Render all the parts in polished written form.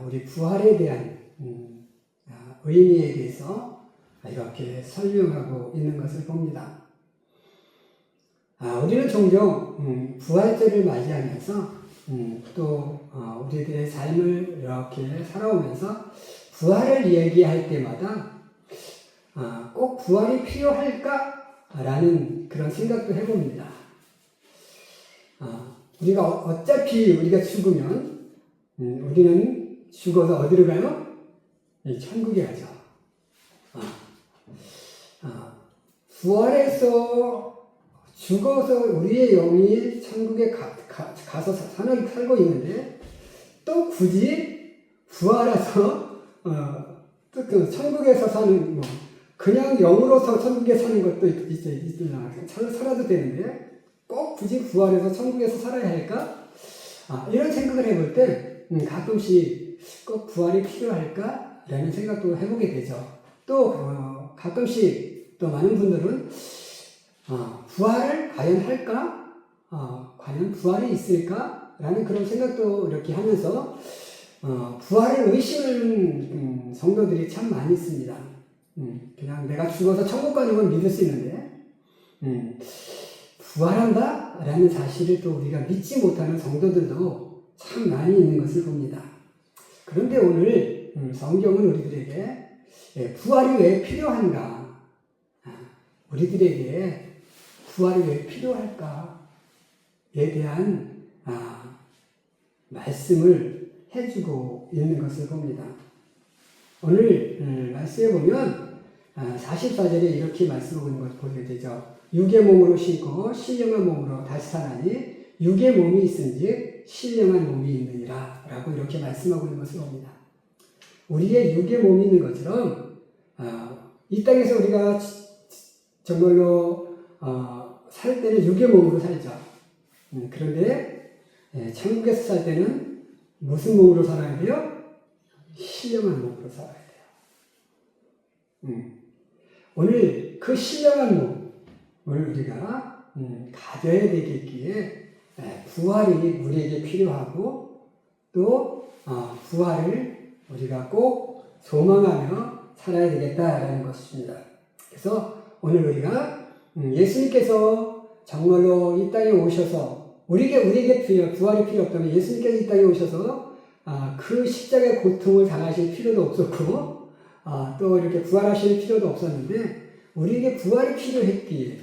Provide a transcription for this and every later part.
우리 부활에 대한 의미에 대해서 이렇게 설명하고 있는 것을 봅니다. 우리는 종종 부활절을 맞이하면서 또 우리들의 삶을 이렇게 살아오면서 부활을 얘기할 때마다 꼭 부활이 필요할까라는 그런 생각도 해봅니다. 우리가 어차피 우리가 죽으면 우리는 죽어서 어디로 가요? 천국에 가죠. 부활해서 죽어서 우리의 영이 천국에 가서 살고 있는데 또 굳이 부활해서 또 천국에서 사는 그냥 영으로서 천국에 사는 것도 있으나 살아도 되는데 꼭 굳이 부활해서 천국에서 살아야 할까? 이런 생각을 해볼 때 가끔씩 꼭 부활이 필요할까? 라는 생각도 해보게 되죠. 또 가끔씩 또 많은 분들은 부활을 과연 할까? 과연 부활이 있을까? 라는 그런 생각도 이렇게 하면서 부활을 의심하는 성도들이 참 많이 있습니다. 그냥 내가 죽어서 천국 가는 건 믿을 수 있는데 부활한다? 라는 사실을 또 우리가 믿지 못하는 성도들도 참 많이 있는 것을 봅니다. 그런데 오늘 성경은 우리들에게 부활이 왜 필요한가? 우리들에게 부활이 왜 필요할까에 대한 말씀을 해주고 있는 것을 봅니다. 오늘 말씀에 보면 44절에 이렇게 말씀하는 것을 보게 되죠. 육의 몸으로 신고 신령한 몸으로 다시 사나니 육의 몸이 있은즉 신령한 몸이 있느니라 라고 이렇게 말씀하고 있는 것을 봅니다. 우리의 육의 몸이 있는 것처럼 이 땅에서 우리가 정말로 살 때는 육의 몸으로 살죠. 그런데 천국에서 살 때는 무슨 몸으로 살아야 돼요? 신령한 몸으로 살아야 돼요. 오늘 그 신령한 몸을 우리가 가져야 되겠기에 부활이 우리에게 필요하고 또 부활을 우리가 꼭 소망하며 살아야 되겠다라는 것입니다. 그래서 오늘 우리가 예수님께서 정말로 이 땅에 오셔서 우리에게 부활이 필요 없다면 예수님께서 이 땅에 오셔서 그 십자가의 고통을 당하실 필요도 없었고 또 이렇게 부활하실 필요도 없었는데 우리에게 부활이 필요했기에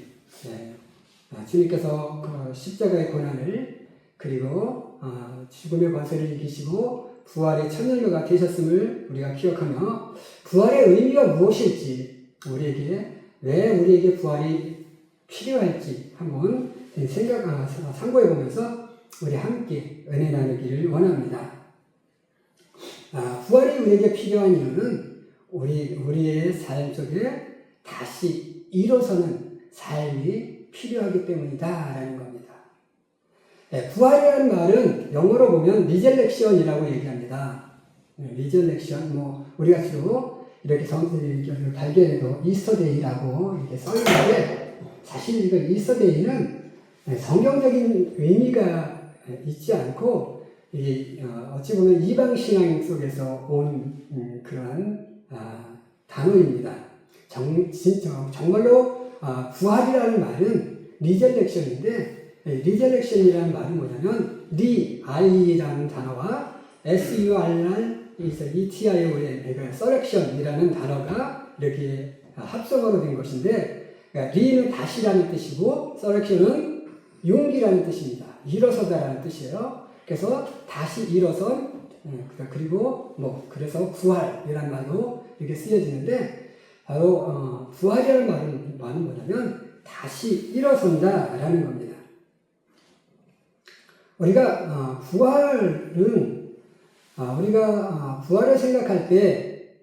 주님께서 그 십자가의 고난을 그리고 죽음의 권세를 이기시고 부활의 천년로가 되셨음을 우리가 기억하며 부활의 의미가 무엇일지 왜 우리에게 부활이 필요할지 한번 상고해 보면서 우리 함께 은혜 나누기를 원합니다. 부활이 우리에게 필요한 이유는 우리의 삶 속에 다시 일어서는 삶이 필요하기 때문이다라는 겁니다. 부활이라는 말은 영어로 보면 리저렉션이라고 얘기합니다. 리저렉션, 우리가 주로 이렇게 성경을 발견해도 이스터데이라고 이렇게 써있는데 사실 이거 이스터데이는 성경적인 의미가 있지 않고 어찌 보면 이방신앙 속에서 온 그런 단어입니다. 정말로 부활이라는 말은 리저렉션인데 리저렉션이라는 말은 뭐냐면 I라는 단어와 SURETION, 서렉션이라는 단어가 이렇게 합성어로 된 것인데 리는 다시라는 뜻이고 서렉션은 용기라는 뜻입니다. 일어서다라는 뜻이에요. 그래서 다시 일어선 그리고 그래서 부활이라는 말로 이렇게 쓰여지는데 바로 부활이라는 말은 뭐냐면 다시 일어선다라는 겁니다. 우리가 부활을 생각할 때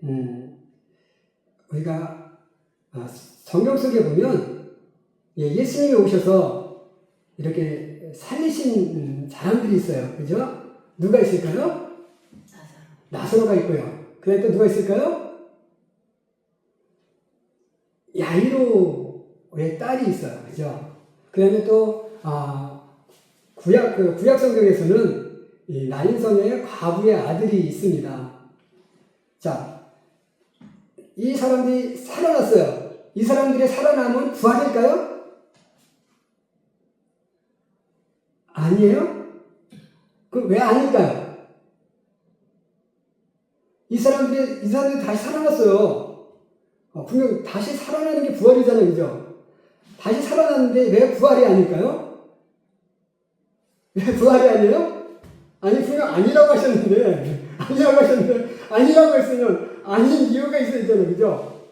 우리가 성경 속에 보면 예수님이 오셔서 이렇게 살리신 사람들이 있어요. 그죠? 누가 있을까요? 나사로가 있고요. 그 다음에 또 누가 있을까요? 야이로의 딸이 있어요. 그죠? 그 다음에 또 구약 성경에서는 이 나인성의 과부의 아들이 있습니다. 자, 이 사람들이 살아났어요. 이 사람들의 살아남은 부활일까요? 아니에요? 그 왜 아닐까요? 이 사람들이 다시 살아났어요. 분명 다시 살아나는 게 부활이잖아요, 그죠? 다시 살아났는데 왜 부활이 아닐까요? 왜 부활이 아니에요? 아니, 분명 아니라고 하셨는데, 아니라고 했으면 아닌 이유가 있어야 되잖아요, 그죠?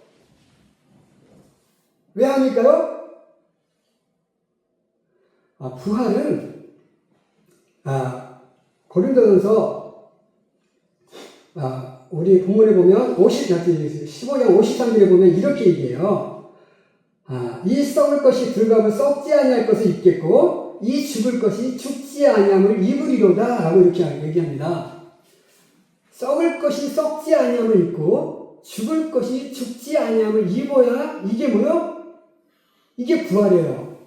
왜 아닐까요? 부활은, 고린도전서, 우리 본문에 보면 15장 53절에 보면 이렇게 얘기해요. 이 썩을 것이 들어가면 썩지 아니할 것을 입겠고 이 죽을 것이 죽지 아니함을 입으리로다 라고 이렇게 얘기합니다. 썩을 것이 썩지 아니함을 입고 죽을 것이 죽지 아니함을 입어야 이게 뭐요? 이게 부활이에요.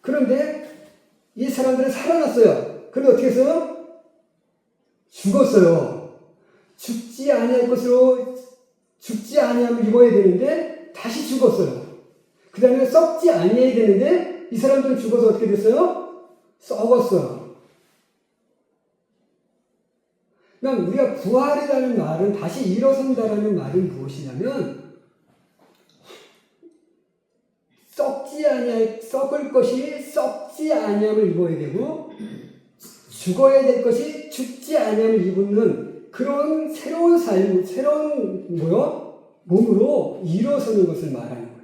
그런데 이 사람들은 살아났어요. 그런데 어떻게 했어요? 죽었어요. 죽지 아니할 것으로 죽지 아니함을 입어야 되는데 다시 죽었어요. 그 다음에 썩지 아니해야 되는데 이 사람들은 죽어서 어떻게 됐어요? 썩었어요. 그러니까 우리가 부활이라는 말은 다시 일어선다라는 말은 무엇이냐면 썩을 것이 썩지 아니함을 입어야 되고 죽어야 될 것이 죽지 아니함을 입는 그런 새로운 삶, 새로운 몸으로 일어서는 것을 말하는 거예요.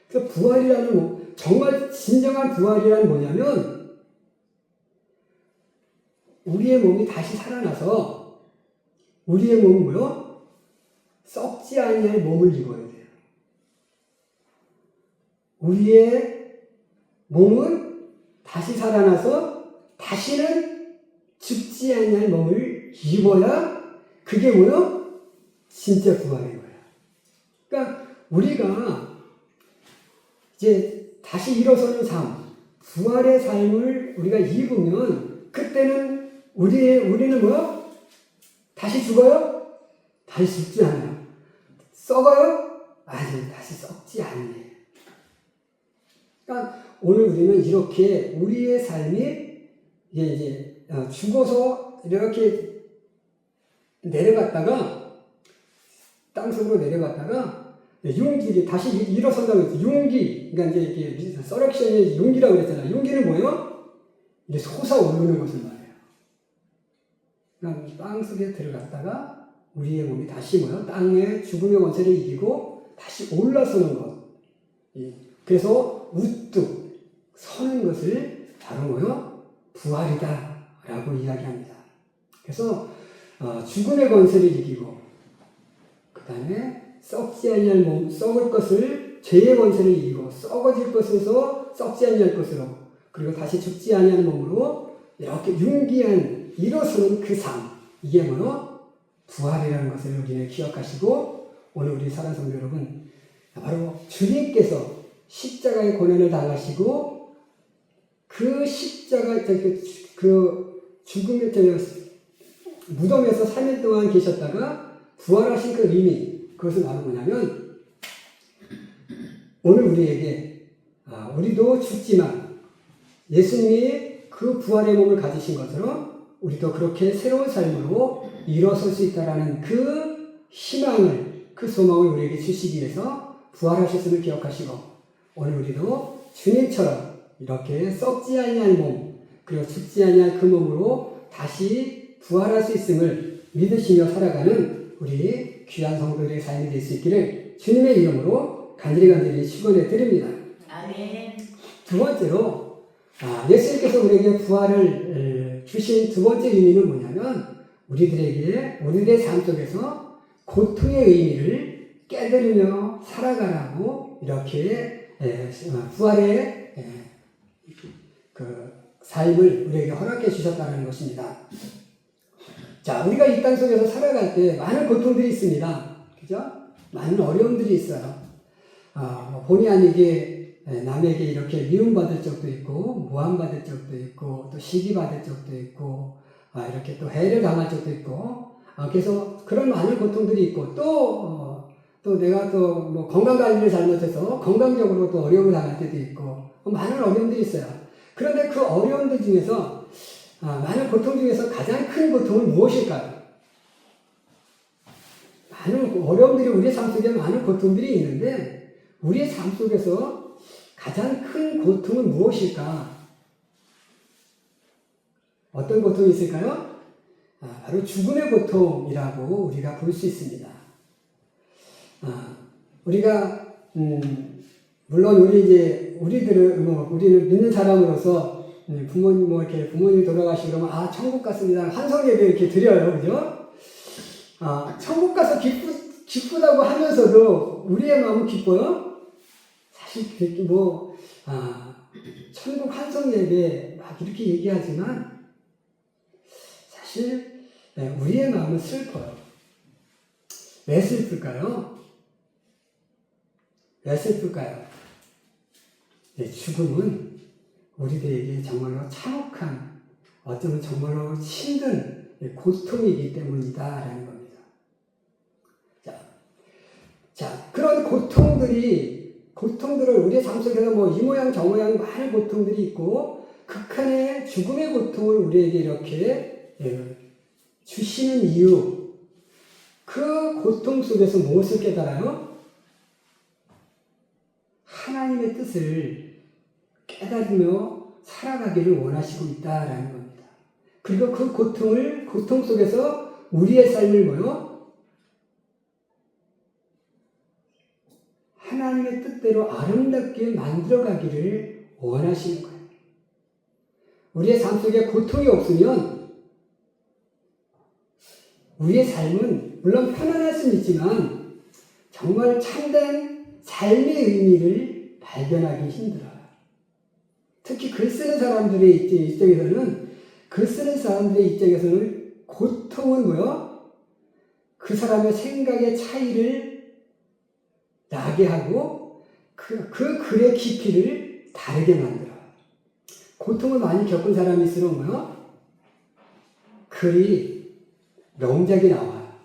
그래서 부활이라는 정말 진정한 부활이란 뭐냐면 우리의 몸이 다시 살아나서 우리의 몸은 썩지 아니할 몸을 입어야 돼요. 우리의 몸은 다시 살아나서 다시는 죽지 아니할 몸을 입어야 그게 진짜 부활인 거야. 그러니까 우리가 이제 다시 일어서는 삶, 부활의 삶을 우리가 입으면 그때는 우리는 다시 죽어요? 다시 죽지 않아요. 썩어요? 아니, 다시 썩지 않네. 그러니까 오늘 우리는 이렇게 우리의 삶이 이제 죽어서 이렇게 내려갔다가 땅속으로 내려갔다가 융기를 다시 일어선다고 했어요. 융기, 그러니까 이제 이게 서렉션의 융기라고 그랬잖아요. 융기는 뭐예요? 이게 솟아오르는 것을 말해요. 그러니까 땅속에 들어갔다가 우리의 몸이 다시 땅의 죽음의 원세를 이기고 다시 올라서는 것. 그래서 우뚝 서는 것을 바로 부활이다라고 이야기합니다. 그래서 죽음의 권세를 이기고 그 다음에 썩지 아니할 몸, 썩을 것을 죄의 권세를 이기고 썩어질 것에서 썩지 아니할 것으로 그리고 다시 죽지 아니하는 몸으로 이렇게 윤기한 일어서는 그 삶, 이게 부활이라는 것을 우리는 기억하시고 오늘 우리 사랑하는 성도 여러분, 바로 주님께서 십자가의 고난을 당하시고 그 십자가 그 죽음의 무덤에서 3일 동안 계셨다가 부활하신 그 의미, 그것은 바로 뭐냐면 오늘 우리에게 우리도 죽지만 예수님이 그 부활의 몸을 가지신 것처럼 우리도 그렇게 새로운 삶으로 일어설 수 있다라는 그 희망을, 그 소망을 우리에게 주시기 위해서 부활하셨음을 기억하시고 오늘 우리도 주님처럼 이렇게 썩지 아니할 몸, 그리고 죽지 아니할 그 몸으로 다시 부활할 수 있음을 믿으시며 살아가는 우리 귀한 성도들의 삶이 될 수 있기를 주님의 이름으로 간절히 축원해 드립니다. 아멘. 두 번째로 예수님께서 우리에게 부활을 주신 두 번째 의미는 뭐냐면 우리들의 삶 속에서 고통의 의미를 깨달으며 살아가라고 이렇게 부활의 그 삶을 우리에게 허락해 주셨다는 것입니다. 자, 우리가 이 땅 속에서 살아갈 때 많은 고통들이 있습니다. 그죠? 많은 어려움들이 있어요. 본의 아니게 남에게 이렇게 미움받을 적도 있고, 모함받을 적도 있고, 또 시기받을 적도 있고, 이렇게 또 해를 당할 적도 있고, 그래서 그런 많은 고통들이 있고, 또 내가 또 뭐 건강 관리를 잘못해서 건강적으로 또 어려움을 당할 때도 있고, 많은 어려움들이 있어요. 그런데 그 어려움들 중에서, 많은 고통 중에서 가장 큰 고통은 무엇일까요? 많은 어려움들이 우리의 삶 속에 많은 고통들이 있는데, 우리의 삶 속에서 가장 큰 고통은 무엇일까? 어떤 고통이 있을까요? 바로 죽음의 고통이라고 우리가 볼 수 있습니다. 우리가 물론 우리는 믿는 사람으로서 부모님이 돌아가시고 그러면 천국 갔습니다. 환송 예배 이렇게 드려요, 그죠? 천국 가서 기쁘다고 하면서도 우리의 마음은 기뻐요? 사실 천국 환송 예배 막 이렇게 얘기하지만 사실 우리의 마음은 슬퍼요. 왜 슬플까요? 왜 슬플까요? 죽음은 우리들에게 정말로 참혹한, 어쩌면 정말로 힘든 고통이기 때문이다라는 겁니다. 자, 그런 고통들을 우리의 삶 속에서 이 모양 저 모양 많은 고통들이 있고, 극한의 죽음의 고통을 우리에게 이렇게 주시는 이유, 그 고통 속에서 무엇을 깨달아요? 하나님의 뜻을 깨달으며 살아가기를 원하시고 있다라는 겁니다. 그리고 그 고통 속에서 우리의 삶을 하나님의 뜻대로 아름답게 만들어가기를 원하시는 거예요. 우리의 삶 속에 고통이 없으면 우리의 삶은 물론 편안할 수는 있지만 정말 참된 삶의 의미를 발견하기 힘들어요. 특히 글 쓰는 사람들의 입장에서는 고통은 그 사람의 생각의 차이를 나게 하고 그 글의 깊이를 다르게 만들어요. 고통을 많이 겪은 사람일수록 글이 명작이 나와요.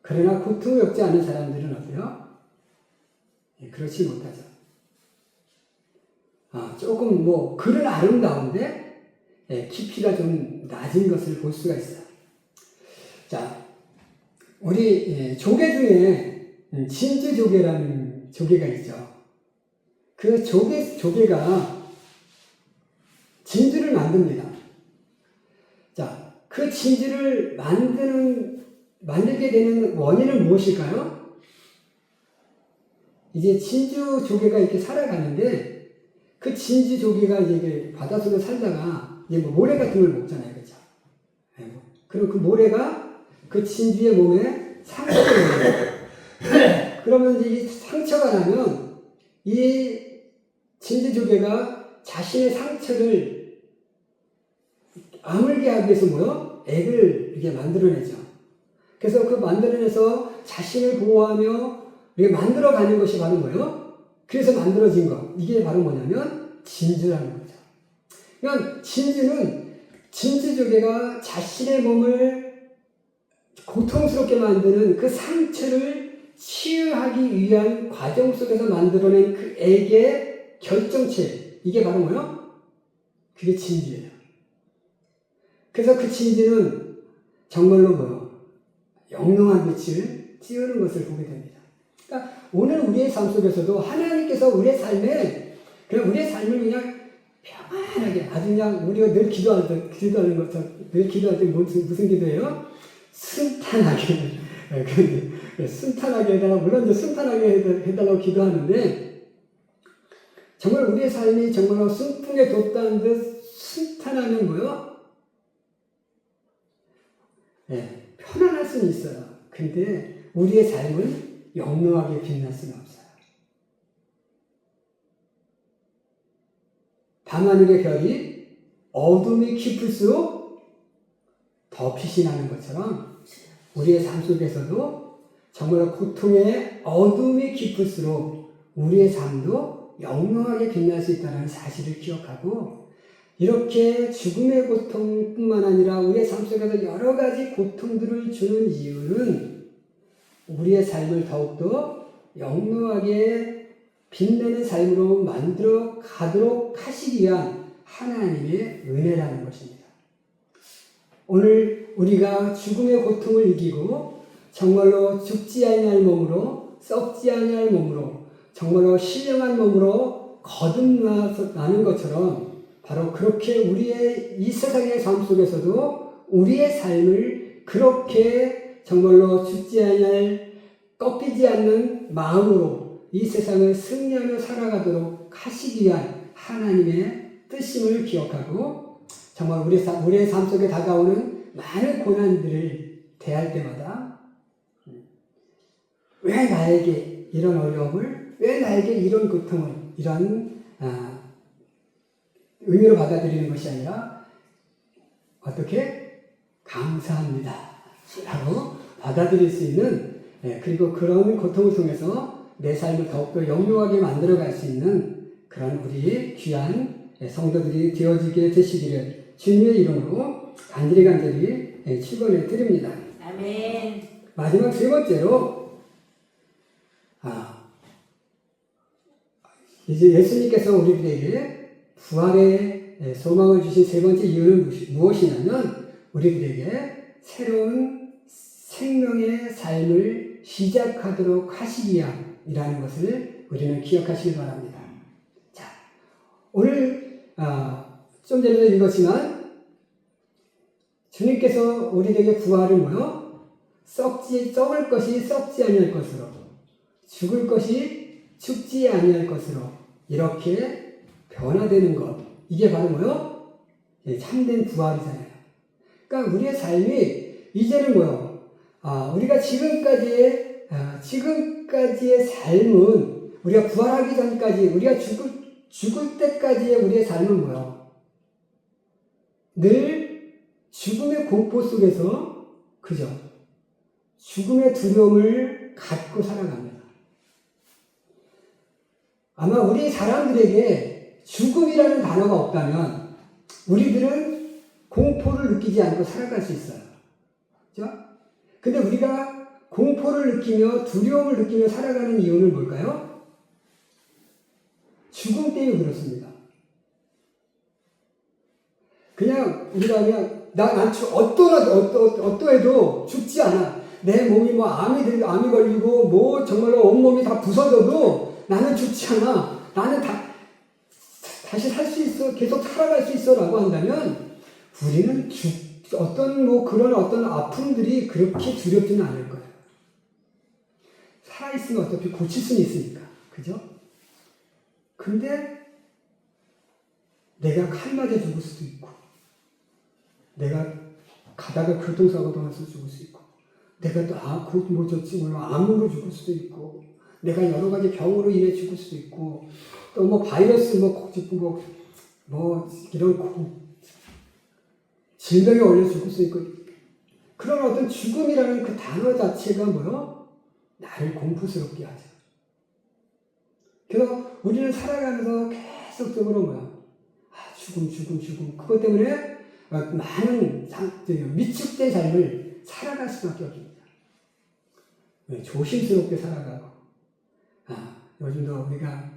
그러나 고통을 겪지 않은 사람들은 어때요? 그렇지 못하죠. 조금 글은 아름다운데 깊이가 좀 낮은 것을 볼 수가 있어요. 자, 우리 조개 중에 진주조개라는 조개가 있죠. 그 조개가 진주를 만듭니다. 자, 그 진주를 만들게 되는 원인은 무엇일까요? 이제 진주 조개가 이렇게 살아가는데, 그 진주 조개가 이제 바닷속에 살다가 이제 모래 같은 걸 먹잖아요, 그렇죠? 그리고 그 모래가 그 진주의 몸에 상처를 내요. 그러면 이제 이 상처가 나면 이 진주 조개가 자신의 상처를 아물게 하기 위해서 액을 이렇게 만들어내죠. 그래서 그 만들어내서 자신을 보호하며 이게 만들어가는 것이 바로 그래서 만들어진 것. 이게 바로 뭐냐면 진주라는 거죠. 그러니까 진주조개가 자신의 몸을 고통스럽게 만드는 그 상처를 치유하기 위한 과정 속에서 만들어낸 그 액의 결정체. 이게 바로 그게 진주예요. 그래서 그 진주는 정말로 영롱한 빛을 띄우는 것을 보게 됩니다. 그러니까 오늘 우리의 삶 속에서도 하나님께서 우리의 삶을 그냥 평안하게, 아주 그냥 우리가 늘 기도하는 것처럼, 늘 기도할 때 무슨 기도예요? 순탄하게. 순탄하게 해달라고, 물론 이제 순탄하게 해달라고 기도하는데, 정말 우리의 삶이 정말로 순풍에 돋다는 듯 순탄하면 편안할 수는 있어요. 근데 우리의 삶은 영롱하게 빛날 수는 없어요. 밤하늘의 별이 어둠이 깊을수록 더 빛이 나는 것처럼 우리의 삶 속에서도 정말 고통의 어둠이 깊을수록 우리의 삶도 영롱하게 빛날 수 있다는 사실을 기억하고 이렇게 죽음의 고통뿐만 아니라 우리의 삶 속에서 여러 가지 고통들을 주는 이유는 우리의 삶을 더욱더 영롱하게 빛내는 삶으로 만들어 가도록 하시기 위한 하나님의 은혜라는 것입니다. 오늘 우리가 죽음의 고통을 이기고 정말로 죽지 아니할 몸으로, 썩지 아니할 몸으로, 정말로 신령한 몸으로 거듭나는 것처럼 바로 그렇게 우리의 이 세상의 삶 속에서도 우리의 삶을 그렇게 정말로 죽지 아니할, 꺾이지 않는 마음으로 이 세상을 승리하며 살아가도록 하시기 위한 하나님의 뜻임을 기억하고 정말 우리의 삶 속에 다가오는 많은 고난들을 대할 때마다 왜 나에게 이런 어려움을, 왜 나에게 이런 고통을, 이런 의미로 받아들이는 것이 아니라 어떻게? 감사합니다 라고 받아들일 수 있는, 그리고 그런 고통을 통해서 내 삶을 더욱더 영롱하게 만들어갈 수 있는 그런 우리 귀한 성도들이 되어지게 되시기를 주님의 이름으로 간절히 축원해 드립니다. 아멘. 마지막 세 번째로, 이제 예수님께서 우리들에게 부활의 소망을 주신 세 번째 이유는 무엇이냐면 우리들에게 새로운 생명의 삶을 시작하도록 하시기 위함이라는 것을 우리는 기억하시기 바랍니다. 자, 오늘 좀 전에도 읽었지만 주님께서 우리에게 부활을 뭐요? 썩을 것이 썩지 아니할 것으로, 죽을 것이 죽지 아니할 것으로 이렇게 변화되는 것, 이게 바로 뭐요? 참된 부활이잖아요. 그러니까 우리의 삶이 이제는 뭐요? 우리가 지금까지의 삶은, 우리가 부활하기 전까지, 우리가 죽을 때까지의 우리의 삶은 뭐요? 늘 죽음의 공포 속에서, 그죠? 죽음의 두려움을 갖고 살아갑니다. 아마 우리 사람들에게 죽음이라는 단어가 없다면 우리들은 공포를 느끼지 않고 살아갈 수 있어요. 그죠? 근데 우리가 공포를 느끼며 두려움을 느끼며 살아가는 이유는 뭘까요? 죽음 때문에 그렇습니다. 그냥 우리가 난 어떠해도 죽지 않아. 내 몸이 뭐 암이 걸리고 뭐 정말로 온몸이 다 부서져도 나는 죽지 않아. 나는 다시 살 수 있어. 계속 살아갈 수 있어. 라고 한다면 우리는 그런 어떤 아픔들이 그렇게 두렵지는 않을 거예요. 살아있으면 어차피 고칠 수는 있으니까. 그죠? 근데 내가 칼 맞아 죽을 수도 있고, 내가 가다가 교통사고 당해서 죽을 수 있고, 내가 또 암으로 죽을 수도 있고, 내가 여러 가지 병으로 인해 죽을 수도 있고, 또 뭐 바이러스 이런 질병에 걸려 죽을 수도 있고, 그런 어떤 죽음이라는 그 단어 자체가 뭐요? 나를 공포스럽게 하죠. 그래서 우리는 살아가면서 계속적으로 죽음. 그것 때문에 많은 미축된 삶을 살아갈 수밖에 없습니다. 조심스럽게 살아가고, 요즘도 우리가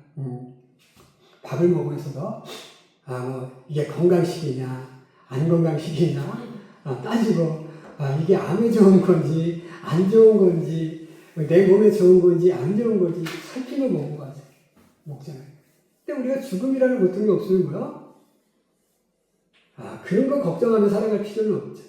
밥을 먹으면서도 이게 건강식이냐 안 건강식이냐 따지고 이게 암에 좋은 건지 안 좋은 건지 내 몸에 좋은 건지 안 좋은 건지 살피며 먹잖아요. 근데 우리가 죽음이라는 고통이 없으면 뭐야? 그런 거 걱정하며 살아갈 필요는 없죠.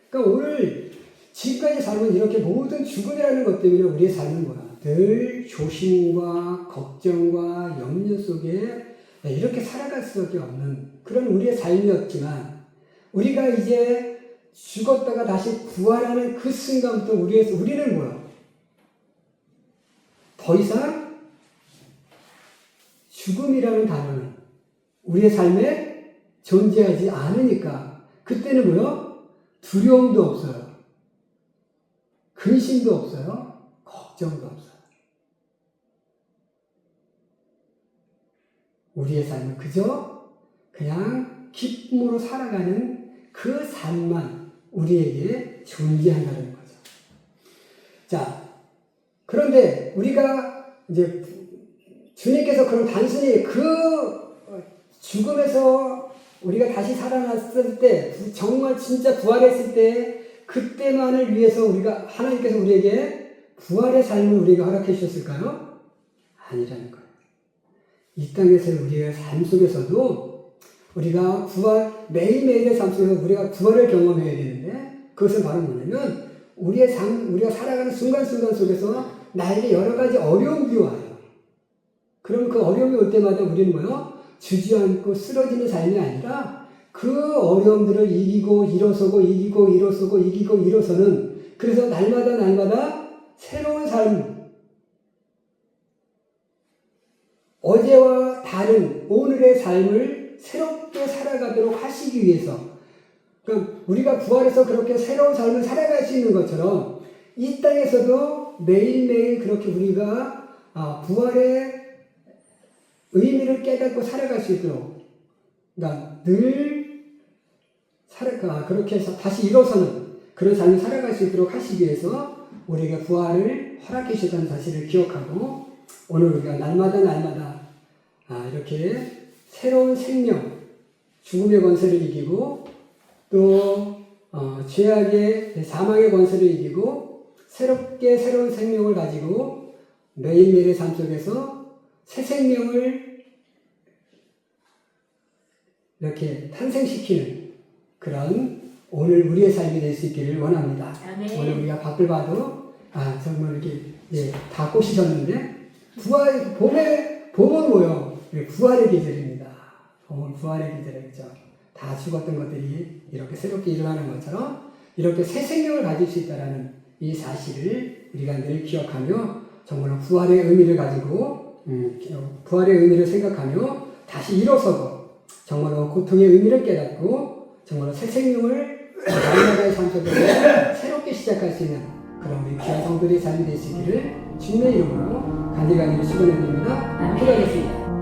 그러니까 오늘 지금까지 삶은 이렇게 모든 죽음이라는 것 때문에 우리의 삶은 뭐야? 늘 조심과 걱정과 염려 속에 이렇게 살아갈 수밖에 없는 그런 우리의 삶이었지만, 우리가 이제 죽었다가 다시 부활하는 그 순간부터 우리는 뭐야? 더 이상 죽음이라는 단어는 우리의 삶에 존재하지 않으니까 그때는 뭐요? 두려움도 없어요. 근심도 없어요. 걱정도 없어요. 우리의 삶은 그저 그냥 기쁨으로 살아가는 그 삶만 우리에게 존재한다는 거죠. 자, 그런데 우리가 이제 주님께서 그런 단순히 그 죽음에서 우리가 다시 살아났을 때, 정말 진짜 부활했을 때, 그때만을 위해서 우리가, 하나님께서 우리에게 부활의 삶을 우리에게 허락해 주셨을까요? 아니라는 거예요. 이 땅에서 우리의 삶 속에서도 우리가 매일매일의 삶 속에서 우리가 부활을 경험해야 되는데, 그것은 바로 뭐냐면, 우리의 삶, 우리가 살아가는 순간순간 속에서 나에게 여러 가지 어려움이 와요. 그러면 그 어려움이 올 때마다 우리는 뭐요? 주저앉고 쓰러지는 삶이 아니라 그 어려움들을 이기고 일어서고 이기고 일어서고 이기고 일어서는, 그래서 날마다 새로운 삶, 어제와 다른 오늘의 삶을 새롭게 살아가도록 하시기 위해서, 그러니까 우리가 부활해서 그렇게 새로운 삶을 살아갈 수 있는 것처럼 이 땅에서도 매일매일 그렇게 우리가 부활의 의미를 깨닫고 살아갈 수 있도록, 그러니까 늘 그렇게 해서 다시 일어서는 그런 삶을 살아갈 수 있도록 하시기 위해서 우리에게 부활을 허락해 주셨다는 사실을 기억하고, 오늘 우리가 날마다 이렇게 새로운 생명, 죽음의 권세를 이기고 또 죄악의 사망의 권세를 이기고 새로운 생명을 가지고 매일매일의 삶 속에서 새 생명을 이렇게 탄생시키는 그런 오늘 우리의 삶이 될 수 있기를 원합니다. 아멘. 오늘 우리가 밖을 봐도 정말 이렇게 다 꽃이 졌는데 봄은 뭐요? 부활의 계절입니다. 봄은 부활의 계절이죠. 다 죽었던 것들이 이렇게 새롭게 일어나는 것처럼 이렇게 새 생명을 가질 수 있다는 이 사실을 우리가 늘 기억하며 정말로 부활의 의미를 가지고 부활의 의미를 생각하며 다시 일어서고 정말로 고통의 의미를 깨닫고 정말로 새 생명을 날마다의 삶 속에서 새롭게 시작할 수 있는 그런 우리 귀한 성도들의 삶이 되시기를 주님의 이름으로 간절히 축원해 드립니다. 기도하겠습니다.